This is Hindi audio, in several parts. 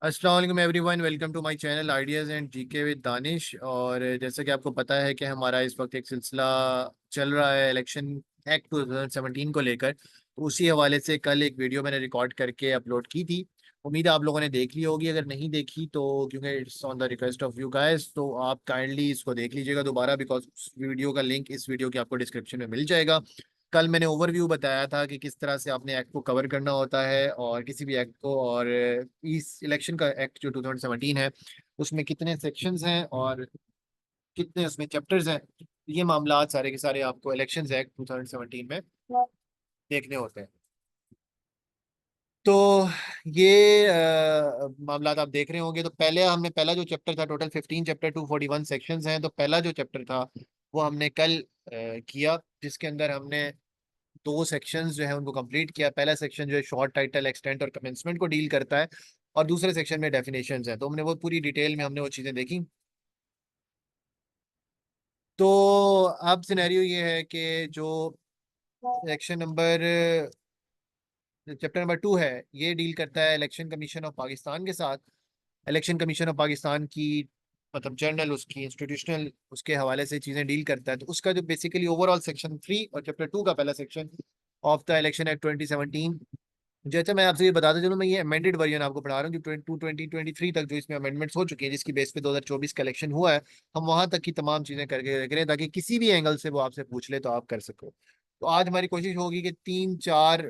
अस्सलाम वालेकुम everyone, welcome to my channel ideas and GK with Danish. और जैसा कि आपको पता है कि हमारा इस वक्त एक सिलसिला चल रहा है इलेक्शन एक्ट 2017 को लेकर। तो उसी हवाले से कल एक वीडियो मैंने रिकॉर्ड करके अपलोड की थी। उम्मीद है आप लोगों ने देख ली होगी। अगर नहीं देखी तो क्योंकि it's on the request of you guys, तो आप काइंडली इसको देख लीजिएगा दोबारा, बिकॉज वीडियो का लिंक इस वीडियो के आपको डिस्क्रिप्शन में मिल जाएगा। कल मैंने ओवरव्यू बताया था कि किस तरह से आपने एक्ट को कवर करना होता है और किसी भी एक्ट को, और इस इलेक्शन का एक्ट जो 2017 है उसमें कितने सेक्शंस हैं और कितने उसमें चैप्टर्स हैं। ये मामला सारे के सारे आपको इलेक्शन एक्ट 2017 में देखने होते हैं। तो ये मामला आप देख रहे होंगे। तो पहले हमने पहला जो चैप्टर था, टोटल 15 चैप्टर 241 सेक्शंस हैं। तो पहला जो चैप्टर था वो हमने कल किया, जिसके अंदर हमने दो सेक्शंस जो है उनको कंप्लीट किया। पहला सेक्शन जो है शॉर्ट टाइटल एक्सटेंट और कमेंसमेंट को डील करता है, और दूसरे सेक्शन में डेफिनेशंस है। तो हमने वो पूरी डिटेल में हमने वो चीज़ें देखी। तो अब सिनेरियो ये है कि जो सेक्शन नंबर चैप्टर नंबर 2 है, ये डील करता है इलेक्शन कमीशन ऑफ पाकिस्तान के साथ। इलेक्शन कमीशन ऑफ पाकिस्तान की मतलब जर्नल, उसकी इंस्टीट्यूशनल उसके हवाले से चीज़ें डील करता है। तो उसका जो बेसिकली ओवरऑल सेक्शन 3 और चैप्टर 2 का पहला section of the election act 2017। जैसे मैं आपसे ये बताता चलूँ, मैं ये अमेंडेड वर्जन आपको पढ़ा रहा हूँ जो 2023 तक जो इसमें अमेंडमेंट्स हो चुकी हैं, जिसकी बेस पे 2024 का इलेक्शन हुआ है। हम वहां तक की तमाम चीजें करके रख रहे हैं ताकि किसी भी एंगल से वो आपसे पूछ ले तो आप कर सको। तो आज हमारी कोशिश होगी कि 3-4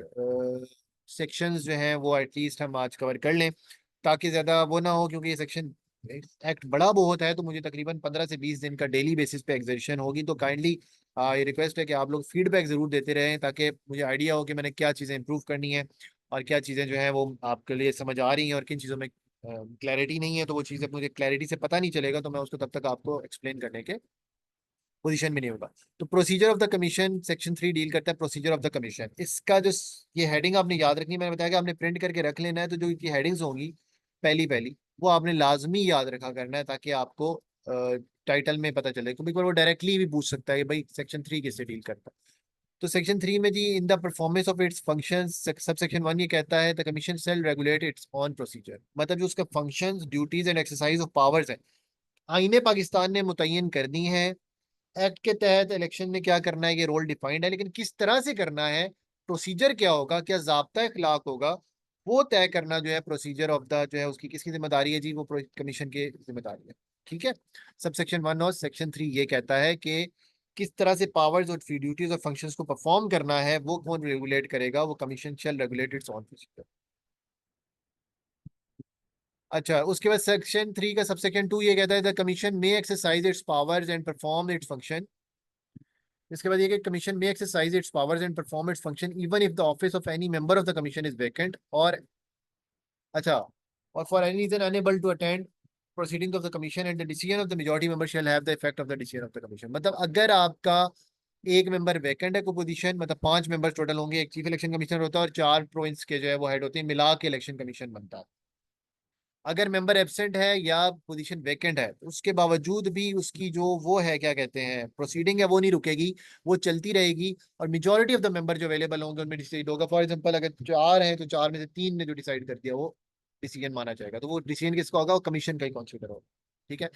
सेक्शंस जो हैं वो एटलीस्ट हम आज कवर कर लें, ताकि ज्यादा वो ना हो, क्योंकि ये सेक्शन एक्ट बड़ा बहुत है। तो मुझे तकरीबन 15 से 20 दिन का डेली बेसिस पे एग्जीक्यूशन होगी। तो काइंडली ये रिक्वेस्ट है कि आप लोग फीडबैक जरूर देते रहें, ताकि मुझे आइडिया हो कि मैंने क्या चीज़ें इंप्रूव करनी है और क्या चीज़ें जो हैं वो आपके लिए समझ आ रही हैं और किन चीज़ों में क्लैरिटी नहीं है। तो वो चीज़ें मुझे क्लैरिटी से पता नहीं चलेगा तो मैं उसको तब तक आपको एक्सप्लेन करने के पोजीशन में नहीं होगा। तो procedure of the commission section 3 deal करता है प्रोसीजर ऑफ द कमीशन। इसका जो ये हेडिंग आपने याद रखनी है, मैंने बताया कि आपने प्रिंट करके रख लेना है। तो जो इनकी हेडिंग्स होंगी पहली पहली, वो आपने लाजमी याद रखा करना है, ताकि आपको टाइटल में पता चले। क्योंकि वो डायरेक्टली भी पूछ सकता है कि भाई सेक्शन 3 किससे डील करता है। तो सेक्शन 3 में जी, in the performance of its functions, sub section 1 ये कहता है the commission shall regulate its own procedure. मतलब जो उसका functions, duties and exercise of powers है, आईने पाकिस्तान ने मुतय्यन कर दी हैं। एक्ट के तहत इलेक्शन में क्या करना है ये रोल डिफाइंड है, लेकिन किस तरह से करना है, प्रोसीजर क्या होगा, क्या ज़ाब्ता इखलाक होगा, वो तय करना जो है प्रोसीजर ऑफ द जो है उसकी किसकी जिम्मेदारी है जी, वो कमीशन की जिम्मेदारी है। ठीक है। सब सेक्शन 1 और सेक्शन 3 ये कहता है कि किस तरह से पावर्स और ड्यूटीज और फंक्शंस को परफॉर्म करना है, वो कौन रेगुलेट करेगा, वो commission shall regulate its own procedure. अच्छा, उसके बाद सेक्शन 3 का सब सेक्शन 2 ये कहता है the commission may exercise its powers and perform its function. इसके बाद ये कि commission may exercise its powers and perform its function even if the office of any member of the commission is vacant. और अच्छा, और for any reason unable to attend proceeding of the commission and the decision of the majority member shall have the effect of the decision of the commission. मतलब अगर आपका एक मेंबर वैकेंट है को पोजीशन, मतलब 5 मेंबर टोटल होंगे, एक चीफ इलेक्शन कमिश्नर होता है और 4 प्रोविंस के जो है वो हेड होते हैं, मिला के इलेक्शन कमीशन बनता है। अगर मेंबर एब्सेंट है या पोजीशन वेकेंट है तो उसके बावजूद भी उसकी जो वो है क्या कहते हैं प्रोसीडिंग है वो नहीं रुकेगी, वो चलती रहेगी। और मेजोरिटी ऑफ द मेंबर जो अवेलेबल होंगे उनमें डिसाइड होगा। फॉर एग्जांपल अगर 4 हैं तो 4 में से 3 ने जो डिसाइड कर दिया वो डिसीजन माना जाएगा। तो वो डिसीजन किसका होगा, वो कमीशन का ही कंसीडर होगा। ठीक है।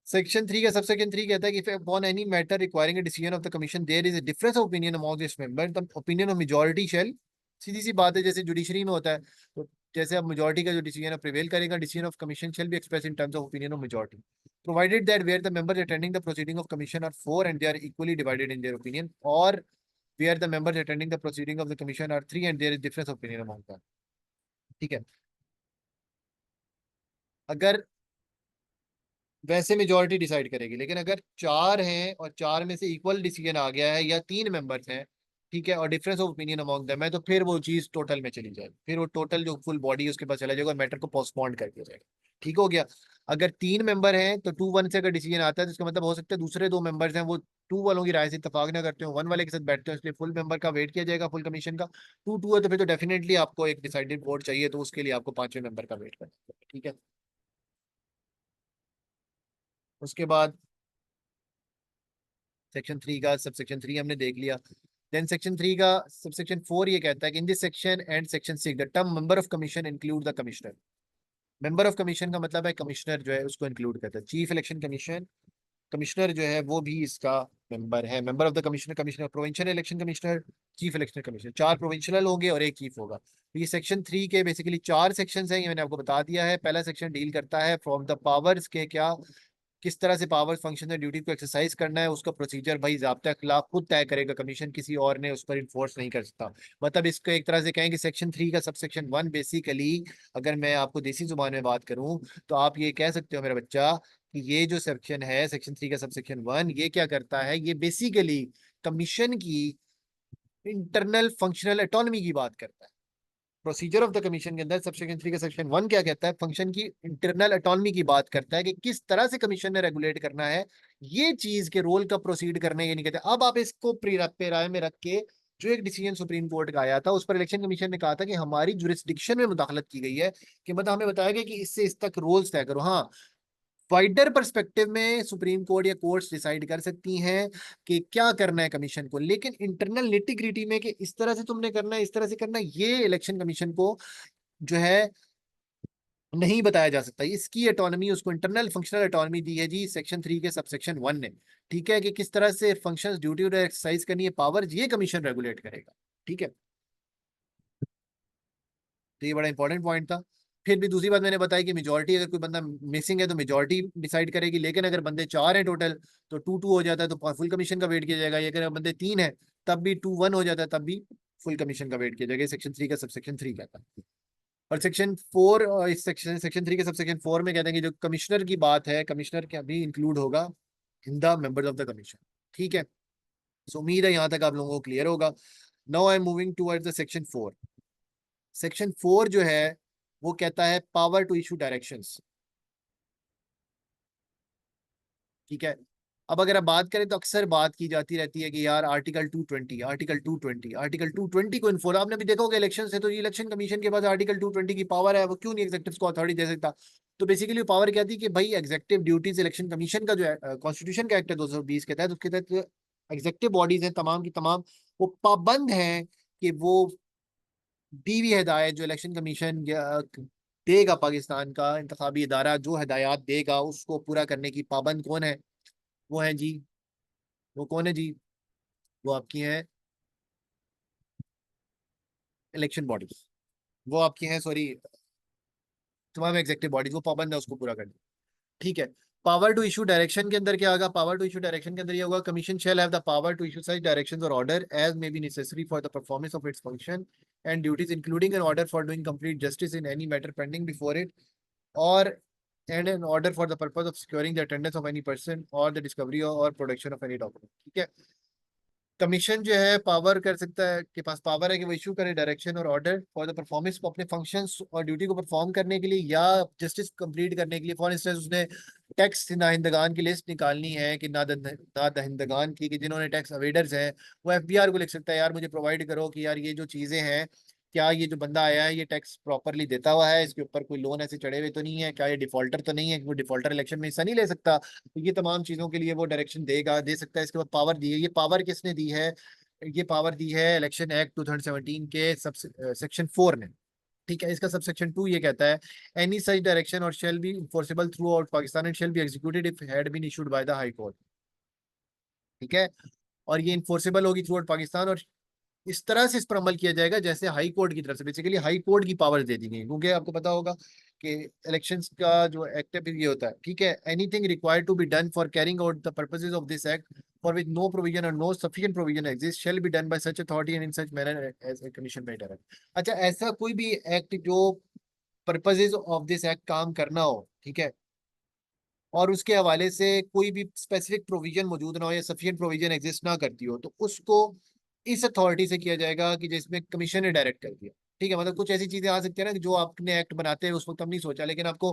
सेक्शन 3 का सब सेक्शन 3 कहता है कि if upon any matter requiring a decision of the commission there is a difference of opinion among its members, the opinion of majority shall, सीधी सी बात है जैसे जुडिशरी में होता है। तो जैसे अब मेजोरिटी का जो डिसीजन है प्रिवेल करेगा, decision of commission shall be expressed in terms of opinion of majority, provided that where the members attending the proceeding of commission are four and they are equally divided in their opinion, or where the members attending the proceeding of the commission are three and there is difference of opinion among them। ठीक है। अगर वैसे मेजोरिटी डिसाइड करेगी, लेकिन अगर 4 हैं और 4 में से इक्वल डिसीजन आ गया है या 3 मेंबर्स हैं, ठीक है, और difference of opinion among them है, तो फिर वो चीज टोटल में चली जाएगी। फिर वो टोटल जो फुल बॉडी है उसके पास चला जाएगा और मैटर को पोस्टपोन कर दिया जाएगा। ठीक हो गया। अगर 3 मेंबर हैं तो 2-1 से अगर डिसीजन आता है तो इसका मतलब हो सकता है दूसरे 2 मेंबर्स हैं वो 2 वालों की राय से इत्तेफाक ना करते हो, 1 वाले के साथ बैठते हो, इसलिए फुल मेंबर का वेट किया जाएगा, फुल कमीशन का। 2-2 है तो फिर तो डेफिनेटली आपको एक डिसाइडेड वोट चाहिए, तो उसके लिए आपको 5वें मेंबर का वेट करना है। ठीक है। उसके बाद सेक्शन 3 का सब सेक्शन 3 हमने देख लिया। देन सेक्शन 3 का सब सेक्शन 4 ये कहता है कि in this section and section 6 the term member of commission include the commissioner. Member of commission का मतलब है कमिश्नर जो है उसको इंक्लूड करता है। चीफ इलेक्शन कमीशन कमिश्नर जो है वो भी इसका मेंबर है। Member of the commissioner, commissioner provincial election commissioner, chief election commissioner, चार प्रोविंशियल होंगे और एक चीफ होगा। तो ये सेक्शन 3 के बेसिकली चार सेक्शंस हैं, ये मैंने आपको बता दिया है। पहला सेक्शन डील करता है फ्रॉम द पावर्स के, क्या किस तरह से पावर फंक्शन है, ड्यूटी को एक्सरसाइज करना है, उसका प्रोसीजर भाई ज़ाब्ता खिलाफ खुद तय करेगा, कमीशन किसी और ने उस पर इन्फोर्स नहीं कर सकता। मतलब इसको एक तरह से कहें कि सेक्शन 3 का सब सेक्शन 1 बेसिकली, अगर मैं आपको देसी जुबान में बात करूं तो आप ये कह सकते हो मेरा बच्चा कि ये जो सेक्शन है सेक्शन 3 का सब सेक्शन 1, ये क्या करता है, ये बेसिकली कमीशन की इंटरनल फंक्शनल ऑटोनॉमी की बात करता है। प्रोसीजर ऑफ द कमीशन के अंदर सेक्शन 3 का सेक्शन 1 क्या कहता है, फंक्शन की इंटरनल ऑटोनॉमी की बात करता है कि किस तरह से कमीशन ने रेगुलेट करना है, ये चीज के रोल का प्रोसीड करने ये नहीं कहते। अब आप इसको पेराए में रख के, जो एक डिसीजन सुप्रीम कोर्ट का आया था उस पर इलेक्शन कमीशन ने कहा था कि हमारी जुरिस्डिक्शन में मुदाखलत की गई है, कि मतलब हमें बताया गया कि इससे इस तक रोल्स तय करो। हाँ, वाइडर पर्सपेक्टिव में सुप्रीम कोर्ट या कोर्ट्स डिसाइड कर सकती हैं कि क्या करना है कमीशन को, लेकिन इंटरनल निटी ग्रिटी में कि इस तरह से तुमने करना है, इस तरह से करना है, ये इलेक्शन कमीशन को जो है नहीं बताया जा सकता। इसकी ऑटोनॉमी उसको इंटरनल फंक्शनल ऑटोनॉमी दी है जी सेक्शन 3 के सबसेक्शन 1 ने। ठीक है, कि किस तरह से फंक्शंस ड्यूटी और एक्सरसाइज करनी है, पावर ये कमीशन रेगुलेट करेगा। ठीक है, तो ये बड़ा इंपॉर्टेंट पॉइंट था। फिर भी दूसरी बात मैंने बताई कि मेजोरिटी, अगर कोई बंदा मिसिंग है तो मेजोरिटी डिसाइड करेगी, लेकिन अगर बंदे 4 हैं टोटल तो 2-2 हो जाता है, तो फुल कमीशन का वेट किया जाएगा। ये अगर बंदे 3 है तब भी 2-1 हो जाता है, तब भी फुल कमीशन का वेट किया जाएगा। सेक्शन 3 का सबसेक्शन 3 कहता है। और सेक्शन 4, इस सेक्शन 3 के सबसेक्शन 4 में कहते हैं कि जो कमिश्नर की बात है, कमिश्नर क्या भी इंक्लूड होगा in the members of the commission. ठीक है, सो उम्मीद है यहाँ तक आप लोगों को क्लियर होगा। Now I am moving towards the section 4। Section 4 जो है वो कहता है पावर टू इशू डायरेक्शंस। ठीक है, अब अगर आप बात करें तो अक्सर बात की जाती रहती है कि यार आर्टिकल 220, आर्टिकल 220 को इन्फोर्स, आपने भी देखा होगा इलेक्शन से, तो ये इलेक्शन कमीशन के पास आर्टिकल 220 की पावर है, वो क्यों नहीं एग्जेक्टिव को अथॉरिटी दे सकता। तो बेसिकली पावर क्या थी कि भाई एग्जेक्टिव ड्यूटीज इलेक्शन कमीशन का जो है कॉन्स्टिट्यूशन का एक्ट है 220 के तहत, उसके तहत एग्जेक्टिव बॉडीज हैं तमाम की तमाम, वो पाबंद हैं कि वो दी हुई हिदायत जो इलेक्शन कमीशन देगा, पाकिस्तान का इंतखाबी इदारा जो हिदायत देगा उसको पूरा करने की पाबंद कौन है, वो है जी, वो कौन है जी, वो आपकी है इलेक्शन बॉडीज, वो आपकी हैं सॉरी तमाम एग्जेक्टिव बॉडीज, वो पाबंद है उसको पूरा करने। ठीक है, पावर टू इशू डायरेक्शन के अंदर क्या होगा, पावर टू इशू डायरेक्शन के अंदर ये होगा, commission shall have the power to issue such directions और order as may be necessary for the performance of its function and duties including an order for doing complete justice in any matter pending before it, or and an order for the purpose of securing the attendance of any person or the discovery or production of any document। ठीक है, कमीशन जो है पावर कर सकता है, के पास पावर है कि वो इशू करे डायरेक्शन और ऑर्डर फॉर द परफॉर्मेंस को, अपने फंक्शंस और ड्यूटी को परफॉर्म करने के लिए या जस्टिस कंप्लीट करने के लिए। फॉर इंस्टेंस उसने टैक्स नाहिंदगान की लिस्ट निकालनी है कि ना दहिंदगान की, कि जिन्होंने टैक्स अवेडर्स हैं, वो एफबीआर को लिख सकता है यार मुझे प्रोवाइड करो कि यार ये जो चीजें हैं, क्या ये जो बंदा आया है ये टैक्स प्रॉपरली देता हुआ है, इसके ऊपर कोई लोन ऐसे चढ़े हुए तो नहीं है, क्या ये डिफॉल्टर तो नहीं है, वो डिफॉल्टर इलेक्शन में हिस्सा नहीं ले सकता। तो ये तमाम चीजों के लिए वो डायरेक्शन देगा, दे सकता है। इसके बाद पावर दी है, ये पावर किसने दी है, ये पावर दी है इलेक्शन एक्ट 2017 के सब सेक्शन 4 ने। ठीक है, इसका सब सेक्शन 2 ये कहता है any such direction or shall be enforceable throughout Pakistan and shall be executed if had been issued by the high court. ठीक है, और ये इन्फोर्सेबल होगी थ्रू आउट पाकिस्तान, और इस तरह से इस पर अमल किया जाएगा जैसे हाई कोर्ट की तरफ से, बेसिकली हाई कोर्ट की पावर दे दी गई, क्योंकि आपको पता होगा कि इलेक्शंस का जो एक्ट है ये होता है। ठीक है, anything required to be done for carrying out the purposes of this act for which no provision और no sufficient provision exist shall be done by such authority and in such manner as a commission by direct. अच्छा, ऐसा कोई भी एक्ट जो पर्पसेस ऑफ दिस एक्ट काम करना हो, ठीक है, और उसके हवाले से कोई भी स्पेसिफिक प्रोविजन मौजूद ना हो या सफिशिएंट प्रोविजन एग्जिस्ट ना करती हो, तो उसको इस अथॉरिटी से किया जाएगा कि जिसमें कमीशन ने डायरेक्ट कर दिया। ठीक है, मतलब कुछ ऐसी चीजें आ सकती है ना कि जो आपने एक्ट बनाते हैं उस वक्त हम नहीं सोचा, लेकिन आपको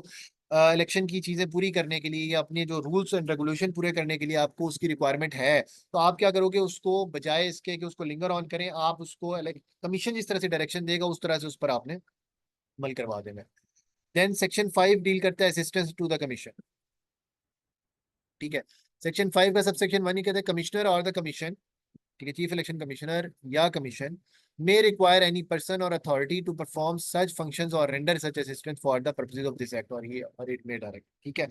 इलेक्शन की चीजें पूरी करने के लिए या अपने जो रूल्स एंड रेगुलेशन पूरे करने के लिए आपको उसकी रिक्वायरमेंट है, तो आप क्या करोगे, उसको बजाय इसके कि उसको लिंगर ऑन करें, आप उसको कमीशन जिस तरह से डायरेक्शन देगा उस तरह से उस पर आपने अमल करवा देना है। देन सेक्शन 5 डील करता है असिस्टेंस टू द कमीशन। ठीक है, सेक्शन 5 का सब सेक्शन 1 ही कहते हैं कमिश्नर और द कमीशन। ठीक है, चीफ इलेक्शन कमिश्नर या commission may require any person or authority to perform such functions or render such assistance for the purposes of this act, और ये और इट में डायरेक्ट, ठीक है।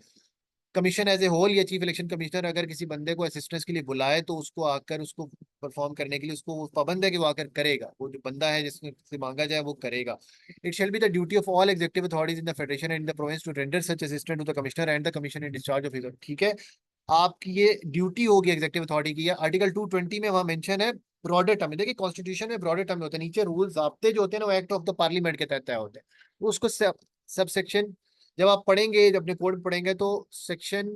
कमीशन एज ए होल या चीफ इलेक्शन कमिश्नर अगर किसी बंदे को असिस्टेंस के लिए बुलाए तो उसको आकर उसको परफॉर्म करने के लिए उसको वो पाबंद है कि वो आकर करेगा, वो जो बंदा है जिससे से मांगा जाए वो करेगा। It shall be the duty of all executive authorities in the federation and the province to render such assistant to the commissioner and the commission in discharge of his, ठीक है। आपकी ये ड्यूटी होगी एग्जीक्यूटिव अथॉरिटी की, आर्टिकल 220 में वहां मेंशन है ब्रॉडर टर्म में। देखिए कॉन्स्टिट्यूशन में ब्रॉडर टर्म में होते हैं, नीचे रूल्स ज़ाब्ते जो होते हैं ना वो एक्ट ऑफ द पार्लियामेंट के तहत तय होते हैं, उसको सब सेक्शन जब आप पढ़ेंगे, जब अपने कोड पढ़ेंगे तो section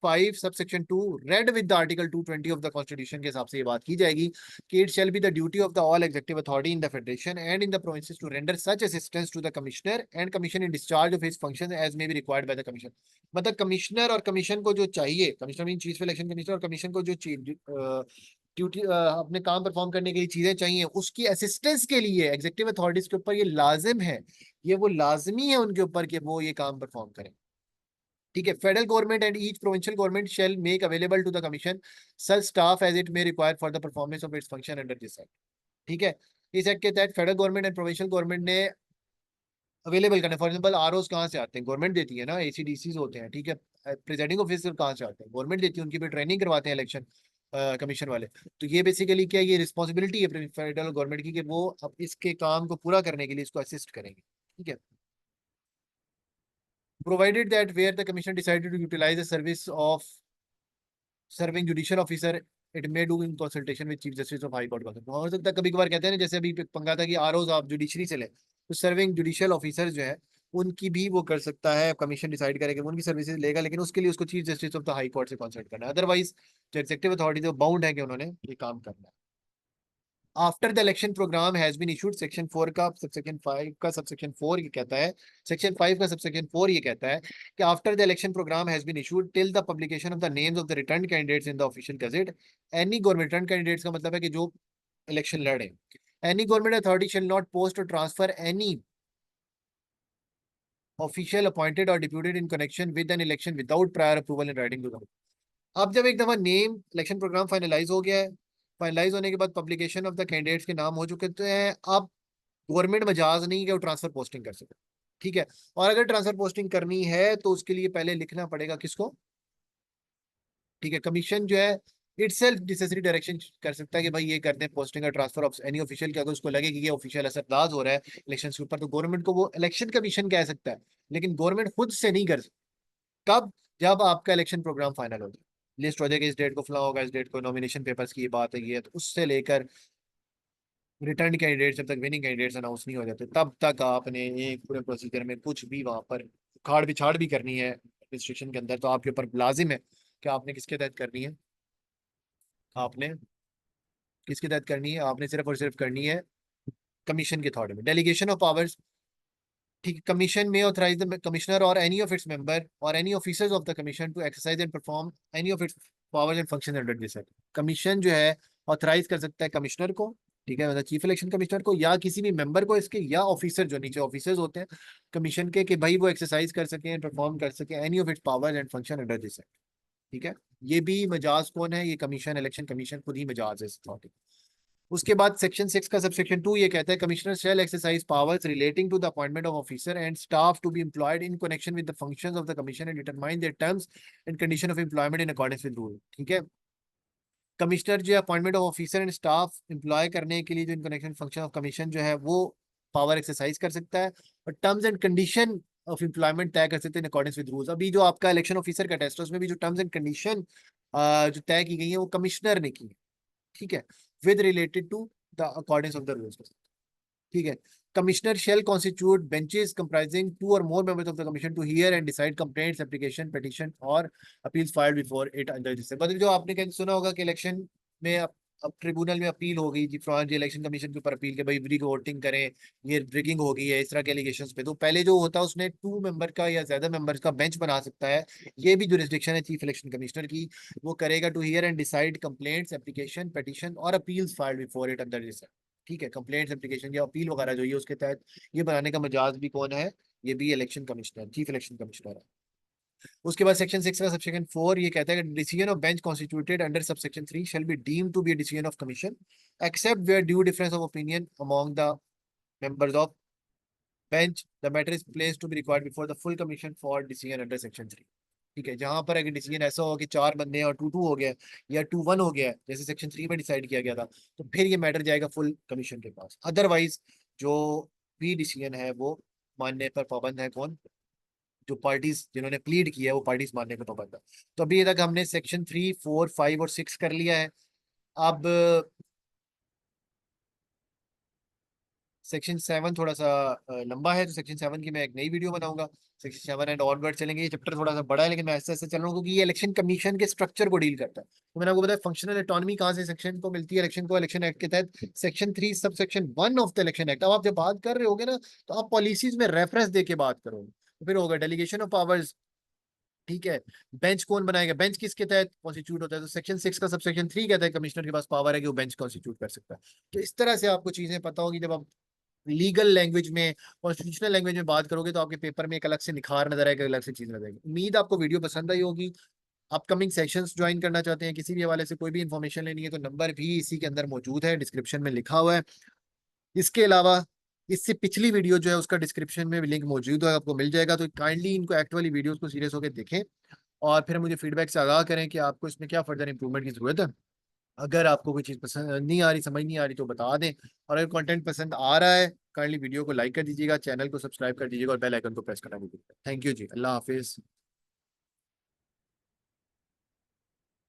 5 subsection 2 read with the article 220 of the constitution के हिसाब से ये बात की जाएगी कि it shall be the duty of the all executive authority in the federation and in the provinces to render such assistance to the commissioner and commission in discharge of his functions as may be required by the commission. मतलब कमिश्नर और कमीशन को जो चाहिए, commissioner mean chief election commissioner, और कमीशन को जो ड्यूटी अपने काम परफॉर्म करने के लिए चीजें चाहिए उसकी असिस्टेंस के लिए एग्जीक्यूटिव अथॉरिटीज के ऊपर ये लाजिम है, ये वो लाजमी है उनके ऊपर कि वो ये काम परफॉर्म करें, ठीक है। Federal government and each provincial government shall make available to the commission such staff as it may require for the performance of its function under this act, ठीक है। इस एक्ट के तहत federal government and provincial government ने अवेलेबल करना, फॉर एग्जाम्पल आरओज कहाँ से आते हैं, गवर्नमेंट देती है ना, एसीडीसीज होते हैं, ठीक है। प्रिजाइडिंग ऑफिसर कहाँ से आते हैं, गवर्नमेंट देती है, उनकी भी ट्रेनिंग करवाते हैं इलेक्शन कमीशन वाले। तो ये बेसिकली क्या, ये रिस्पॉन्सिबिलिटी है फेडरल गवर्नमेंट की कि वो अब इसके काम को पूरा करने के लिए इसको असिस्ट करेंगे, ठीक है। Provided that where the commission decided to utilize the service of serving judicial officer it may do in consultation with chief justice of high court. हो सकता है कभी कभार कहते हैं ना, जैसे अभी पंगा था कि आरओज आप जुडिशरी से ले, तो सर्विंग जुडिशियल ऑफिसर जो है उनकी भी वो कर सकता है, कमीशन डिसाइड करेगा उनकी सर्विसेज लेगा, लेकिन उसके लिए उसको chief justice of the high court से कंसल्ट करना है, अदरवाइज जो एग्जीक्यूटिव अथॉरिटी तो बाउंड है कि उन्होंने ये काम करना है। After the election program has been issued, section 4 का सबसेक्शन 5 का सबसेक्शन 4 ये कहता है, सेक्शन 5 का सबसेक्शन 4 ये कहता है कि after the election program has been issued till the publication of the names of the return candidates in the official gazette any government, return candidates का मतलब है कि जो इलेक्शन लड़े, any government authority shall not post or transfer any official appointed or deputed in connection with an election without prior approval in writing to the. अब जब एक दफा नेम इलेक्शन प्रोग्राम फाइनलाइज हो गया है, फाइनलाइज होने के बाद पब्लिकेशन ऑफ द कैंडिडेट्स के नाम हो चुके हैं, अब गवर्नमेंट मजाज नहीं है कि वो ट्रांसफर पोस्टिंग कर सके, ठीक है। और अगर ट्रांसफर पोस्टिंग करनी है तो उसके लिए पहले लिखना पड़ेगा किसको, ठीक है। कमीशन जो है इटसेल्फ नेसेसरी डायरेक्शन कर सकता है कि भाई ये करते हैं पोस्टिंग और ट्रांसफर ऑफ एनी ऑफिशियल की, अगर उसको लगे कि ये ऑफिशियल असरदार हो रहा है इलेक्शन के ऊपर तो गवर्नमेंट को वो इलेक्शन कमीशन कह सकता है, लेकिन गवर्नमेंट खुद से नहीं कर सकती। कब, जब आपका इलेक्शन प्रोग्राम फाइनल हो जाए, लिस्ट हो जाएगी इस डेट को फला होगा, इस डेट को नॉमिनेशन पेपर्स की ये बात है, ये तो उससे लेकर रिटर्न कैंडिडेट जब तक विनिंग कैंडिडेट्स अनाउंस नहीं हो जाते तब तक आपने एक पूरे प्रोसीजर में कुछ भी वहां पर उखाड़ पिछाड़ भी करनी है रजिस्ट्रेशन के अंदर, तो आपके ऊपर लाजिम है कि आपने किसके तहत करनी है, आपने किसके तहत करनी है, आपने सिर्फ और सिर्फ करनी है कमीशन के अथॉरिटी में। डेलीगेशन ऑफ पावर्स, ठीक है। Commission may authorize the commissioner or any of its member or any officers of the commission to exercise and perform any of its powers and function under this act. Commission जो है ऑथराइज कर सकता है कमिश्नर को, ठीक है, मतलब चीफ इलेक्शन कमिश्नर को या किसी भी मेंबर को इसके, या ऑफिसर जो नीचे ऑफिसर्स होते हैं कमीशन के, कि भाई वो एक्सरसाइज कर सके परफॉर्म कर सके any of its powers and function under this act, ठीक है। ये भी मजाज कौन है, ये कमीशन, इलेक्शन कमीशन खुद ही मजाज है इस अथॉरिटी। उसके बाद सेक्शन 6 का सबसेक्शन 2 ये कहता है commissioner shall exercise powers relating to the appointment of officer and staff to be employed in connection with the functions of the commission and determine their terms and condition of employment in accordance with rule, ठीक है। कमिश्नर जो है appointment of officer and staff employ करने के लिए जो in connection function of commission जो है वो पावर एक्सरसाइज कर सकता है, और terms and condition of employment तय कर सकते हैं इन अकॉर्डेंस विद रूल्स। अभी जो आपका इलेक्शन ऑफिसर का टेस्ट है उसमें भी जो टर्म्स एंड कंडीशन जो तय की गई है वो कमिश्नर ने की है, ठीक है, with related to the accordance of the rules, ठीक है। Commissioner shall constitute benches comprising 2 or more members of the commission to hear and decide complaints application petition और appeals filed before it under this, मतलब जो आपने कहीं सुना होगा कि इलेक्शन में अब ट्रिब्यूनल में अपील हो गई जी फ्रॉम इलेक्शन कमीशन के ऊपर अपील के भाई री वोटिंग करें, ये रिगिंग हो गई है, इस तरह के एलिगेशंस पे, तो पहले जो होता है उसने 2 मेंबर का या ज्यादा मेंबर्स का बेंच बना सकता है, ये भी जुरिस्डिक्शन है चीफ इलेक्शन कमिश्नर की, वो करेगा to hear and decide complaints application petition और appeals filed before it under this, ठीक है। कंप्लेंट्स एप्लीकेशन या अपील वगैरह जो ये उसके तहत ये बनाने का मजाज भी कौन है, ये भी election commissioner, chief election commissioner है। उसके बाद सेक्शन 6 का सबसेक्शन 4 ये कहता है कि decision of bench constituted under subsection 3 shall be deemed to be decision of commission except where due difference of opinion among the members of bench the matter is place to be required before the full commission for decision under section 3। ठीक है, जहां पर अगर डिसीजन ऐसा हो कि 4 बंदे हैं और 2-2 हो गया या 2-1 हो गया है, जैसे सेक्शन 3 में डिसाइड किया गया था, तो फिर ये मैटर जाएगा फुल कमीशन के पास। अदरवाइज जो भी डिसीजन है वो मानने पर पाबंद है कौन? जो पार्टीज जिन्होंने प्लीड किया है वो पार्टीज मानने पर पाबंद है। तो अभी तक हमने सेक्शन 3, 4, 5 और 6 कर लिया है। अब सेक्शन 7 थोड़ा सा लंबा है, तो सेक्शन 7 की मैं एक नई वीडियो बनाऊंगा। सेक्शन 7 एंड ऑनवर्ड चलेंगे। ये चैप्टर थोड़ा सा बड़ा है लेकिन मैं ऐसे ऐसे चल रहा हूँ क्योंकि ये इलेक्शन कमीशन के स्ट्रक्चर को डील करता है। तो मैंने आपको बताया फंक्शनल ऑटोनॉमी कहाँ से सेक्शन को मिलती है इलेक्शन को, इलेक्शन एक्ट के तहत सेक्शन 3 सब section 1 of the election act. अब आप जब बात कर रहे होगे ना तो आप पॉलिसीज में रेफरेंस दे के बात करोगे, तो फिर होगा डेलीगेशन ऑफ पावर्स। ठीक है, बेंच कौन बनाएगा, बेंच किसके तहत कॉन्स्टिट्यूट होता है, तो सेक्शन 6 का सबसेक्शन 3 कहता है कमिश्नर के पास पावर है कि वो बेंच कॉन्स्टिट्यूट कर सकता है। तो इस तरह से आपको चीजें पता होगी। जब आप लीगल लैंग्वेज में, कॉन्स्टिट्यूशनल लैंग्वेज में बात करोगे तो आपके पेपर में एक अलग से निखार नजर आएगा, अलग से चीज नजर आएगी। उम्मीद आपको वीडियो पसंद आई होगी। अपकमिंग सेशंस ज्वाइन करना चाहते हैं, किसी भी हवाले से कोई भी इंफॉर्मेशन लेनी है, तो नंबर भी इसी के अंदर मौजूद है, डिस्क्रिप्शन में लिखा हुआ है। इसके अलावा इससे पिछली वीडियो जो है उसका डिस्क्रिप्शन में लिंक मौजूद है, आपको मिल जाएगा। तो काइंडली इनको एक्ट वाली वीडियोस को सीरियस होकर देखें और फिर मुझे फीडबैक से आगाह करें कि आपको इसमें क्या फर्दर इंप्रूवमेंट की जरूरत है। अगर आपको कोई चीज़ पसंद नहीं आ रही, समझ नहीं आ रही, तो बता दें। और अगर कंटेंट पसंद आ रहा है, काइंडली वीडियो को लाइक कर दीजिएगा, चैनल को सब्सक्राइब कर दीजिएगा और बेल आइकन को प्रेस करना भूलिएगा। थैंक यू जी, अल्लाह हाफिज़।